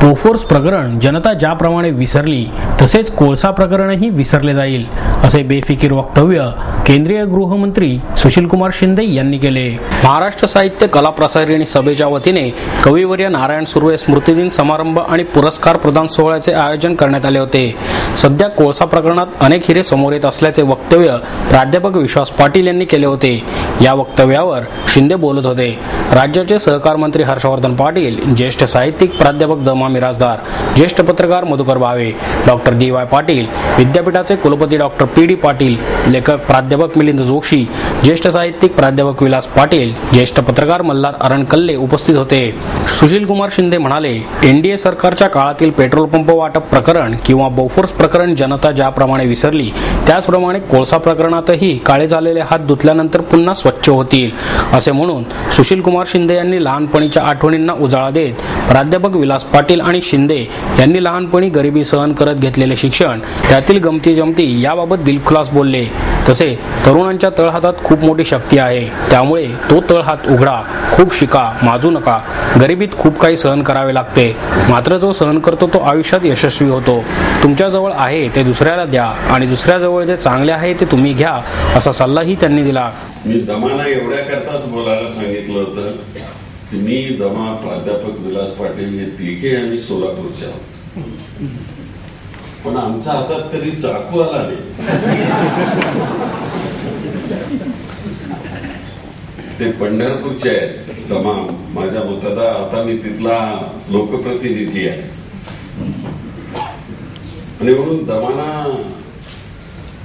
Bofors प्रकरण जनता ज्याप्रमाणे विसरली तसेच कोळसा प्रकरणही विसरले जाईल असे बेफिकीर वक्तव्य केंद्रीय गृहमंत्री सुशीलकुमार शिंदे यांनी केले। महाराष्ट्र साहित्य कला प्रसारणी सभेच्या वतीने कविवर्य नारायण सुर्वे स्मृतिदिन समारंभ आणि पुरस्कार प्रदान सोहळ्याचे आयोजन करण्यात आले होते। सध्या कोळसा प्रकरणात अनेक हिरे समोर येत असल्याचे वक्तव्य प्राध्यापक विश्वास पाटील यांनी केले होते। या वक्तव्यावर शिंदे बोलत होते। राज्याचे सहकार मंत्री हर्षवर्धन पाटील, ज्येष्ठ साहित्यिक प्राध्यापक दमा मिरासदार, ज्येष्ठ पत्रकार मधुकर भावे, डॉक्टर डी.वाय. पाटील, विद्यापीठाचे कुलपती डॉक्टर पी.डी. पाटील, लेखक प्राध्यापक मिलिंद जोशी, ज्येष्ठ साहित्यिक प्राध्यापक विलास पाटील, ज्येष्ठ पत्रकार मल्हार अरणकल्ले उपस्थित होते। सुशीलकुमार शिंदे म्हणाले, एनडीए सरकारच्या काळातील पेट्रोल पंप वाटप प्रकरण किंवा बोफोर्स प्रकरण जनता ज्याप्रमाणे विसरली त्याचप्रमाणे कोळसा प्रकरणातही काळे झालेले हात धुतल्यानंतर पुन्हा स्वच्छ होतील असे म्हणून सुशीलकुमार शिंदे यांनी लहानपणीच्या आठवणींना उजाळा देत प्राध्यापक विलास पाटील आणि शिंदे यांनी लहानपणी गरिबी सहन करत घेतलेले शिक्षण, त्यातील गमती जमती याबाबत दिलखुलास बोलले। तसेच तरुणांच्या तळहातात खूप मोठी शक्ती आहे, त्यामुळे तो तळहात उघडा, खूप शिका, माजू नका। गरिबीत खूप काही सहन करावे लागते, मात्र जो सहन करतो तो आयुष्यात यशस्वी होतो। तुमच्याजवळ आहे ते दुसऱ्याला द्या आणि दुसऱ्याजवळ जे चांगले आहे ते तुम्ही घ्या असा सल्लाही त्यांनी दिला। मी दमाला एवढ्या करताच बोलायला सांगितलं होतं की मी, दमा, प्राध्यापक विलास पाटील हे तिघे आणि सोलापूरच्या, पण आमच्या हातात कधी चाकू आला नाही। ते पंढरपूरचे आहेत दमा, माझ्या मतदार, आता मी तिथला लोकप्रतिनिधी आहे आणि म्हणून दमाना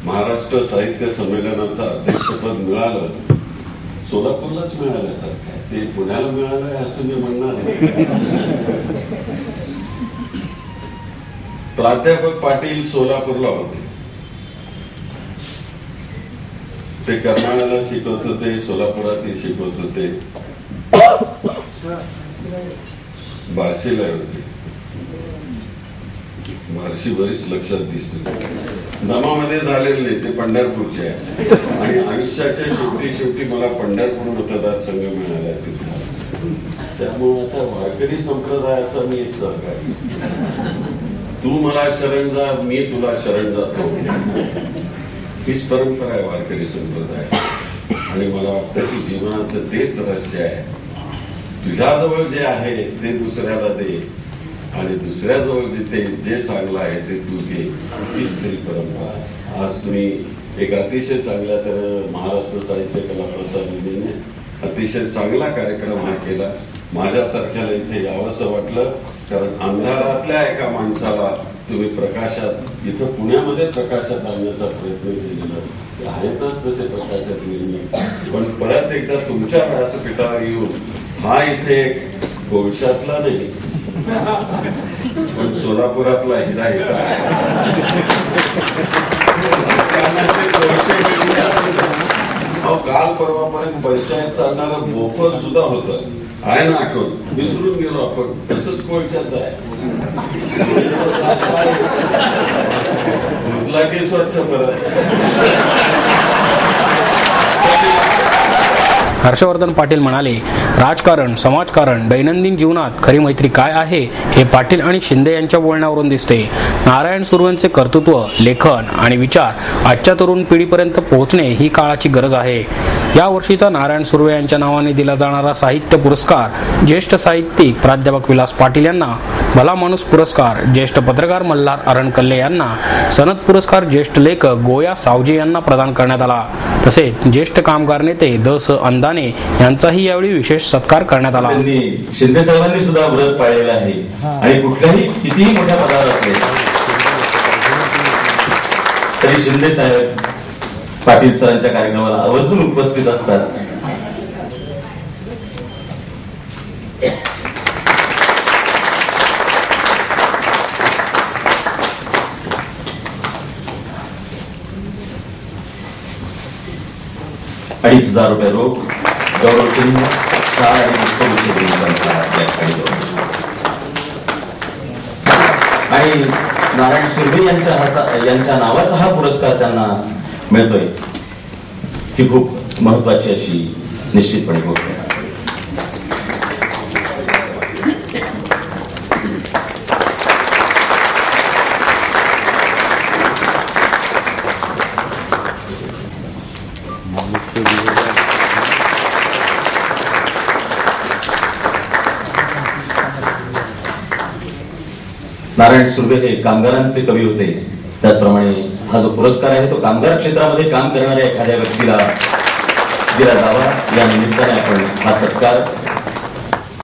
महाराष्ट्र साहित्य संमेलनाचं अध्यक्षपद मिळालं, सोलापूरलाच मिळाल्यासारखं आहे, ते पुण्याला मिळालंय असं मी म्हणणार नाही। प्राध्यापक पाटील सोलापूरला होते, ते कर्नाळ्याला शिकवत होते, सोलापुरातही शिकवत होते, बार्शीला होते, बार्शी बरीच लक्षात दिसते, दमामध्ये झालेले नाही, ते पंढरपूरचे आहे आणि आयुष्याच्या शेवटी मला पंढरपूर मतदारसंघ मिळाला तिथला, त्यामुळे आता वारकरी संप्रदायाचा मी एक सहकारी, तू मला शरण जा, मी तुला शरण जातो, हीच परंपरा आहे वारकरी संप्रदाय। आणि मला वाटतं की जीवनाचं तेच रहस्य आहे, तुझ्याजवळ जे आहे ते दुसऱ्याला दे आणि दुसऱ्याजवळ जे चांगलं आहे ते तू घे, हीच खरी परंपरा। आज तुम्ही एक अतिशय चांगल्या तर महाराष्ट्र साहित्य कला प्रसारनीने अतिशय चांगला कार्यक्रम हा केला। माझ्यासारख्याला इथे यावंसं वाटलं, कारण अंधारातल्या एका माणसाला तुम्ही प्रकाशात, इथं पुण्यामध्ये प्रकाशात आणण्याचा प्रयत्न केलेला आहेतच तसे प्रकाशात निर्मिती, पण परत एकदा तुमच्या व्यासपीठावर येऊन हा इथे कोळशातला नाही पण सोलापुरातला हिरा येत आहे। काल परवापर्यंत पंचायत चालणारं बोफर सुद्धा होतं, आहे ना आठवण, विसरून गेलो आपण, तसंच कोळशाचं आहे, धुतला की स्वच्छ परत। हर्षवर्धन पाटील म्हणाले, राजकारण, समाजकारण, दैनंदिन जीवनात खरी मैत्री काय आहे हे पाटील आणि शिंदे यांच्या बोलण्यावरून दिसते। नारायण सुर्वेंचे कर्तृत्व, लेखन आणि विचार आजच्या तरुण पिढीपर्यंत पोहोचणे ही काळाची गरज आहे। या वर्षीचा नारायण सुर्वे यांच्या नावाने दिला जाणारा साहित्य पुरस्कार ज्येष्ठ साहित्यिक प्राध्यापक विलास पाटील यांना, भला माणूस पुरस्कार ज्येष्ठ पत्रकार मल्हार अरणकल्ले यांना, सनद पुरस्कार ज्येष्ठ लेखक गोया सावजे यांना प्रदान करण्यात आला। तसेच ज्येष्ठ कामगार नेते द. स. अंदाने यांचाही यावेळी विशेष सत्कार करण्यात आला। शिंदे साहेबांनी सुद्धा व्रत पाळलेलं आहे आणि कुठल्याही कितीही मोठ्या पदावर असले तरी शिंदे साहेब पाटील सरांच्या कार्यक्रमाला आवर्जून उपस्थित असतात। ₹2,500 रोख गौरवचिन्ह आणि नारायण सुर्वे यांच्या नावाचा हा पुरस्कार त्यांना मिळतोय ही खूप महत्वाची अशी निश्चितपणे गोष्ट आहे। नारायण सुर्वे हे कामगारांचे कवी होते, त्याचप्रमाणे हा जो पुरस्कार आहे तो कामगार क्षेत्रामध्ये काम करणाऱ्या एखाद्या व्यक्तीला दिला जावा, या निमित्ताने आपण हा सत्कार